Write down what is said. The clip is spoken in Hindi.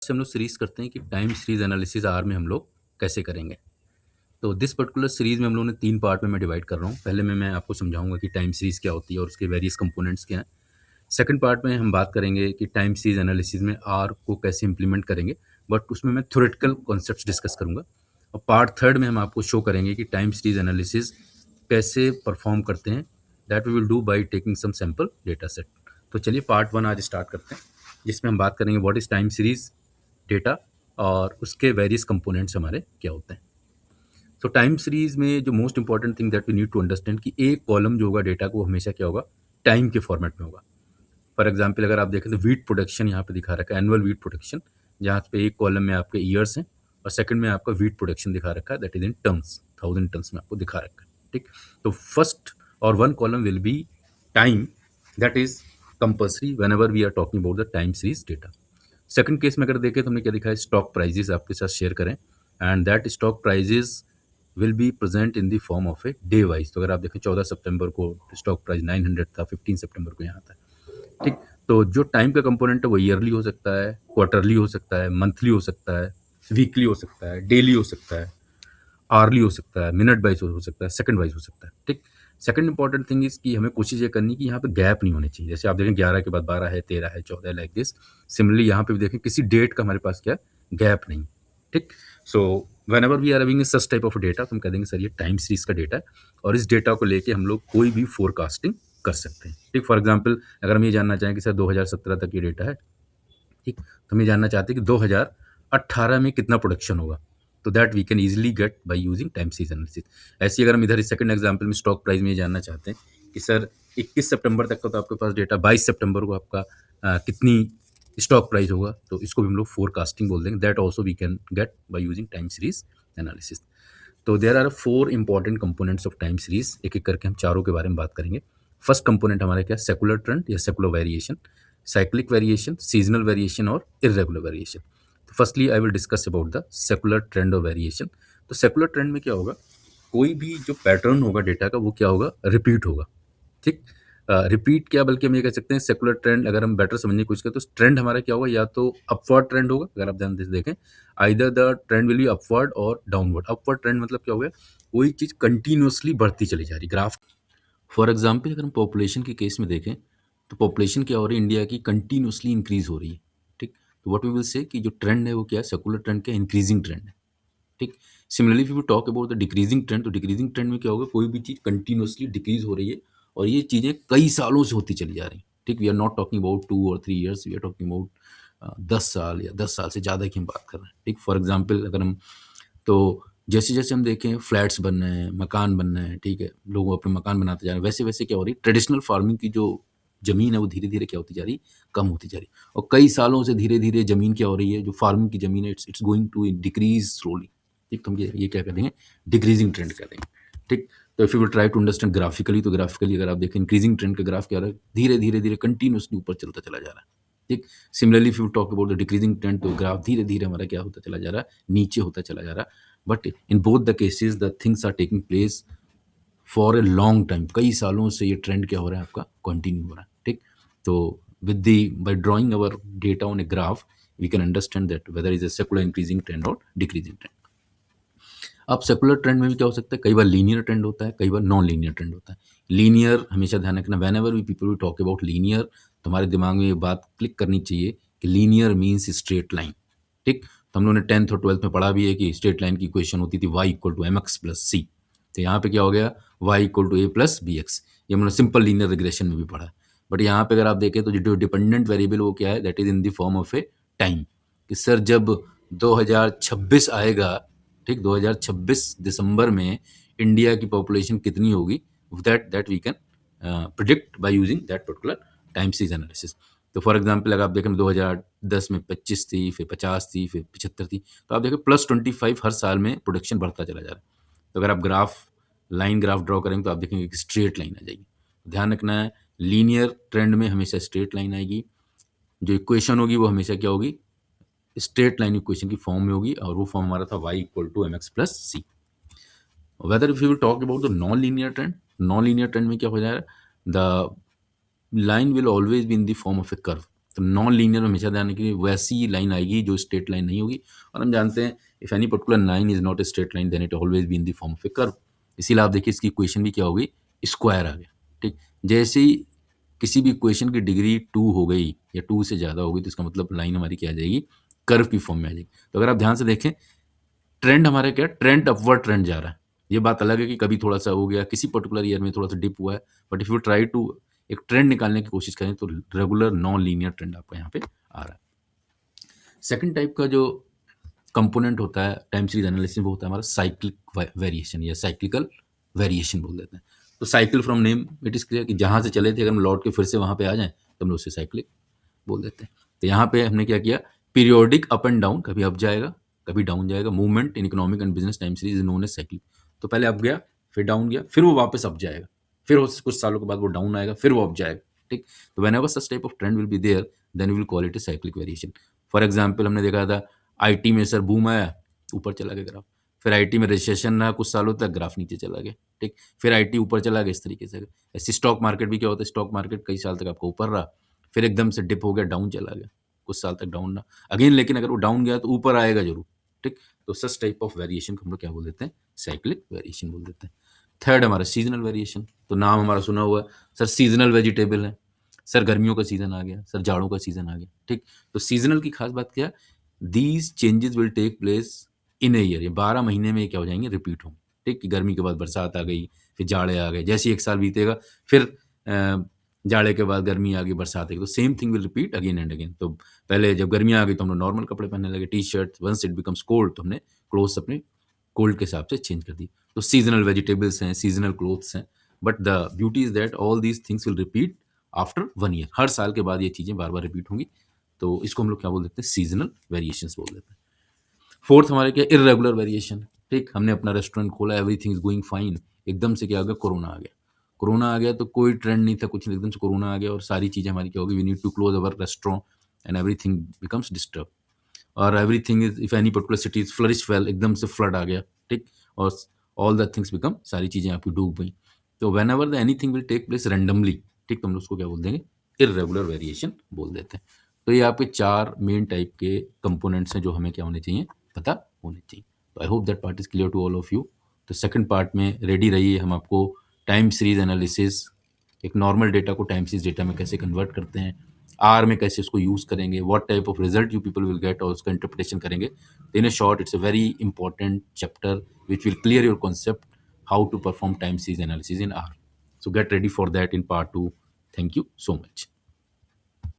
से हम लोग सीरीज़ करते हैं कि टाइम सीरीज़ एनालिसिस आर में हम लोग कैसे करेंगे। तो दिस पर्टिकुलर सीरीज़ में हम लोगों ने 3 पार्ट में मैं डिवाइड कर रहा हूँ। पहले में मैं आपको समझाऊँगा कि टाइम सीरीज़ क्या होती है और उसके वेरियस कंपोनेंट्स क्या हैं। सेकंड पार्ट में हम बात करेंगे कि टाइम सीरीज़ एनालिसिस में आर को कैसे इम्प्लीमेंट करेंगे, बट उसमें मैं थ्योरेटिकल कॉन्सेप्ट्स डिस्कस करूँगा। और पार्ट थर्ड में हम आपको शो करेंगे कि टाइम सीरीज़ एनालिसिस कैसे परफॉर्म करते हैं, that we will do by taking some sample data set. तो चलिए पार्ट 1 आज स्टार्ट करते हैं, जिसमें हम बात करेंगे what is time series data और उसके वेरियस कंपोनेंट्स हमारे क्या होते हैं। तो टाइम सीरीज में जो most important thing that we need to understand कि एक कॉलम जो होगा डेटा को हमेशा क्या होगा, टाइम के फॉर्मेट में होगा। फॉर एग्जाम्पल अगर आप देखें तो वीट प्रोडक्शन यहाँ पे दिखा रखा है, एनुअल वीट प्रोडक्शन, जहाँ पे एक कॉलम में आपके ईयर्स हैं और सेकंड में आपका वीट प्रोडक्शन दिखा रखा है, that is in tons, 1000 tons में आपको दिखा रखा है। ठीक, तो फर्स्ट और one column will be time, that is compulsory whenever we are talking about the time series data. Second case में अगर देखें तो हमने क्या दिखा है, स्टॉक प्राइजेस आपके साथ शेयर करें, and that stock prices will be present in the form of a day wise. तो अगर आप देखें 14 सितंबर को स्टॉक प्राइस 900 था, 15 सितंबर को यहाँ था। ठीक, तो जो टाइम का कंपोनेंट है वो ईयरली हो सकता है, क्वार्टरली हो सकता है, मंथली हो सकता है, वीकली हो सकता है, डेली हो सकता है, आरली हो सकता है, मिनट वाइज हो सकता है, सेकंड वाइज हो सकता है। ठीक, सेकंड इंपॉर्टेंट थिंग इज कि हमें कोशिश ये करनी कि यहाँ पे गैप नहीं होनी चाहिए। जैसे आप देखें 11 के बाद 12 है, 13 है, 14 है, लाइक दिस। सिमिलरली यहाँ पे भी देखें किसी डेट का हमारे पास क्या गैप नहीं। ठीक, so whenever we are having such type of data तो हम कह देंगे सर ये टाइम सीरीज का डेटा है और इस डेटा को लेके हम लोग कोई भी फोरकास्टिंग कर सकते हैं। ठीक, फॉर एग्जाम्पल अगर हम ये जानना चाहें कि सर 2017 तक ये डेटा है, ठीक, तो हम ये जानना चाहते हैं कि 2018 में कितना प्रोडक्शन होगा, तो that we can easily get by using time series analysis. ऐसे ही अगर हम इधर सेकंड एग्जांपल में स्टॉक प्राइस में ये जानना चाहते हैं कि सर 21 सितंबर तक का तो आपके पास डेटा, 22 सितंबर को आपका कितनी स्टॉक प्राइस होगा, तो इसको भी हम लोग फोरकास्टिंग बोल देंगे। That also we can get by using time series analysis. तो there are 4 important components of time series, एक एक करके हम चारों के बारे में बात करेंगे। फर्स्ट कंपोनेंट हमारा क्या, सेकुलर ट्रेंड या secular variation, cyclic variation, seasonal variation और इरेगुलर वेरिएशन। तो firstly I will discuss about the secular trend और वेरिएशन। तो सेकुलर ट्रेंड में क्या होगा, कोई भी जो पैटर्न होगा डेटा का वो क्या होगा, रिपीट होगा। ठीक, रिपीट क्या, बल्कि हम ये कह सकते हैं सेकुलर ट्रेंड, अगर हम बेटर समझने की कोशिश करें तो ट्रेंड हमारा क्या होगा, या तो अपवर्ड ट्रेंड होगा। अगर आप ध्यान से देखें, either the trend will be upward और डाउनवर्ड। अपवर्ड ट्रेंड मतलब क्या हो गया, कोई चीज़ कंटिन्यूसली बढ़ती चली जा रही, ग्राफ। फॉर एग्जाम्पल अगर हम पॉपुलेशन के केस में देखें तो पॉपुलेशन क्या हो रही है, इंडिया की कंटिन्यूसली इंक्रीज हो रही है। ठीक, तो व्हाट वी विल से कि जो ट्रेंड है वो क्या है, सेकुलर ट्रेंड क्या, इंक्रीजिंग ट्रेंड है। ठीक, similarly if you talk about the decreasing trend, तो डिक्रीजिंग ट्रेंड में क्या होगा, कोई भी चीज़ कंटिन्यूसली डिक्रीज हो रही है और ये चीज़ें कई सालों से होती चली जा रही हैं। ठीक, we are not talking about 2 और 3 years, we are talking about 10 साल या 10 साल से ज़्यादा की हम बात कर रहे हैं। ठीक, फॉर एग्जाम्पल अगर हम, तो जैसे जैसे हम देखें फ्लैट्स बन रहे हैं, मकान बन रहे हैं, ठीक है, लोग अपने मकान बनाते जा रहे हैं, वैसे वैसे क्या हो रही है, ट्रेडिशनल फार्मिंग की जो ज़मीन है वो धीरे धीरे क्या होती जा रही, कम होती जा रही, और कई सालों से धीरे धीरे ज़मीन क्या हो रही है, जो फार्मिंग की ज़मीन है, it's going to decrease slowly. ठीक, तो हम ये क्या कर देंगे, डिक्रीजिंग ट्रेंड कर देंगे। ठीक, तो if you will try to understand graphically, तो ग्राफिकली अगर आप देखें इंक्रीजिंग ट्रेंड का ग्राफ क्या हो रहा है, धीरे धीरे धीरे कंटिन्यूसली ऊपर चलता चला जा रहा है। ठीक, similarly if you talk about the decreasing trend, तो ग्राफ धीरे धीरे हमारा क्या होता चला जा रहा है, नीचे होता चला जा रहा है। But in both the cases the things are taking place for a long time, कई सालों से ये ट्रेंड क्या हो रहा है आपका, कंटिन्यू हो रहा है। ठीक, तो with the by drawing our data on a graph we can understand that whether is a secular increasing trend और डिक्रीजिंग ट्रेंड। अब सेकुलर ट्रेंड में भी क्या हो सकता है, कई बार लीनियर ट्रेंड होता है, कई बार नॉन लीनियर ट्रेंड होता है। लीनियर हमेशा ध्यान रखना, whenever we people we talk about linear, तो हमारे दिमाग में ये बात क्लिक करनी चाहिए कि लीनियर मीन्स स्ट्रेट लाइन। ठीक, तो हम लोगों ने 10th और 12th में पढ़ा भी है कि स्ट्रेट लाइन की इक्वेशन होती थी y equal to mx plus C. तो यहाँ पे क्या हो गया, y equal to a plus B X, ये हमने सिंपल लीनियर रिग्रेशन में भी पढ़ा है। बट यहाँ पे अगर आप देखें तो जो डिपेंडेंट वेरिएबल वो क्या है, that is in the form of A time, कि सर जब 2026 आएगा, ठीक, 2026 दिसंबर में इंडिया की पॉपुलेशन कितनी होगी, that we can predict by using that particular time series analysis. तो फॉर एग्जांपल अगर आप देखें 2010 में 25 थी, फिर 50 थी, फिर 75 थी, तो आप देखें +25 हर साल में प्रोडक्शन बढ़ता चला जा रहा है। तो अगर आप लाइन ग्राफ ड्रॉ करेंगे तो आप देखेंगे कि स्ट्रेट लाइन आ जाएगी। ध्यान रखना है, लीनियर ट्रेंड में हमेशा स्ट्रेट लाइन आएगी, जो इक्वेशन होगी वो हमेशा क्या होगी, स्ट्रेट लाइन इक्वेशन की फॉर्म में होगी, और वो फॉर्म हमारा था y equal to mx plus C. Whether if you will talk about the non linear trend, non linear trend में क्या हो जाएगा, the line will always be in the form of a curve. तो नॉन लीनियर में हमेशा ध्यान रखिए वैसी लाइन आएगी जो स्ट्रेट लाइन नहीं होगी, और हम जानते हैं if any particular line is not a straight line then it always be in the form of a curve. इसीलिए आप देखिए इसकी इक्वेशन भी क्या होगी, स्क्वायर आ गया। ठीक, जैसे ही किसी भी इक्वेशन की डिग्री 2 हो गई या 2 से ज़्यादा हो गई तो इसका मतलब लाइन हमारी क्या आ जाएगी, कर्व की फॉर्म में आ जाएगी। तो अगर आप ध्यान से देखें ट्रेंड हमारा क्या है, ट्रेंड अपवर्ड ट्रेंड जा रहा है। ये बात अलग है कि कभी थोड़ा-सा हो गया, किसी पर्टिकुलर ईयर में थोड़ा-सा डिप हुआ है, but if you try to एक ट्रेंड निकालने की कोशिश करें तो रेगुलर नॉन लीनियर ट्रेंड आपका यहाँ पे आ रहा है। सेकंड टाइप का जो कंपोनेंट होता है टाइम सीरीज एनालिसिस में वो होता है हमारा साइक्लिक वेरिएशन या साइक्लिकल वेरिएशन बोल देते हैं। तो cycle from name it is clear कि जहाँ से चले थे अगर हम लौट के फिर से वहाँ पे आ जाएँ तो हम लोग उसे साइक्लिक बोल देते हैं। तो यहाँ पे हमने क्या किया, पीरियोडिक अप एंड डाउन, कभी अप जाएगा कभी डाउन जाएगा, movement in economic and business time series is known as cyclic. तो पहले अप गया फिर डाउन गया फिर वो वापस अप जाएगा, फिर कुछ सालों के बाद वो डाउन आएगा फिर वो अप जाएगा। ठीक, तो whenever such type of trend will be there then we will call it a cyclic variation. For example हमने देखा था आईटी में सर बूम आया, ऊपर चला गया ग्राफ, फिर आईटी में रिसेशन रहा कुछ सालों तक, ग्राफ नीचे चला गया। ठीक, फिर आईटी ऊपर चला गया, इस तरीके से। ऐसे स्टॉक मार्केट भी क्या होता है, स्टॉक मार्केट कई साल तक आपका ऊपर रहा, फिर एकदम से डिप हो गया, डाउन चला गया, कुछ साल तक डाउन रहा अगेन, लेकिन अगर वो डाउन गया तो ऊपर आएगा जरूर। ठीक, तो सच टाइप ऑफ वेरिएशन को हम लोग क्या बोल देते हैं, साइक्लिक वेरिएशन बोल देते हैं। थर्ड हमारा सीजनल वेरिएशन, तो नाम हमारा सुना हुआ है सर, सीजनल वेजिटेबल है, सर गर्मियों का सीजन आ गया, सर जाड़ों का सीजन आ गया। ठीक, तो सीजनल की खास बात क्या है, these changes will take place in a year, ये 12 महीने में क्या हो जाएंगे, रिपीट होंगे। ठीक, कि गर्मी के बाद बरसात आ गई, फिर जाड़े आ गए, जैसे एक साल बीतेगा फिर जाड़े के बाद गर्मी आ गई, बरसात आ गई, तो same thing will repeat again and again. तो पहले जब गर्मियाँ आ गई तो हम लोग नॉर्मल कपड़े पहनने लगे, T shirt, once it becomes cold तो हमने क्लोथ्स अपने कोल्ड के हिसाब से चेंज कर दी। तो सीजनल वेजिटेबल्स हैं, सीजनल क्लोथ्स हैं, but the beauty is that all these things will repeat after 1 year, हर साल के बाद ये चीज़ें बार बार रिपीट होंगी। तो इसको हम लोग क्या बोल देते हैं, सीजनल वेरिएशंस बोल देते हैं। फोर्थ हमारे क्या, इरेगुलर वेरिएशन। ठीक, हमने अपना रेस्टोरेंट खोला, एवरीथिंग इज गोइंग फाइन, एकदम से क्या आ गया, कोरोना आ गया। कोरोना आ गया तो कोई ट्रेंड नहीं था, कुछ नहीं, एकदम से कोरोना आ गया और सारी चीज़ें हमारी क्या होगी, we need to close our restaurant and everything becomes disturb, और everything is if any particular city is flourish well, एकदम से फ्लड आ गया। ठीक, और ऑल द थिंग्स बिकम, सारी चीज़ें आपकी डूब गई। तो whenever the anything will take place randomly, ठीक, तो हम लोग उसको क्या बोल देंगे, इरेगुलर वेरिएशन बोल देते हैं। तो ये आपके 4 मेन टाइप के कंपोनेंट्स हैं जो हमें क्या होने चाहिए, पता होने चाहिए। तो I hope that part is clear to all of you. तो सेकंड पार्ट में रेडी रहिए, हम आपको टाइम सीरीज एनालिसिस, एक नॉर्मल डेटा को टाइम सीरीज डेटा में कैसे कन्वर्ट करते हैं, आर में कैसे उसको यूज़ करेंगे, what type of result you people will get, और उसका इंटरप्रिटेशन करेंगे। In a short it's a very important chapter which will clear your concept how to perform time series analysis in R. So get ready for that in part 2. Thank you so much.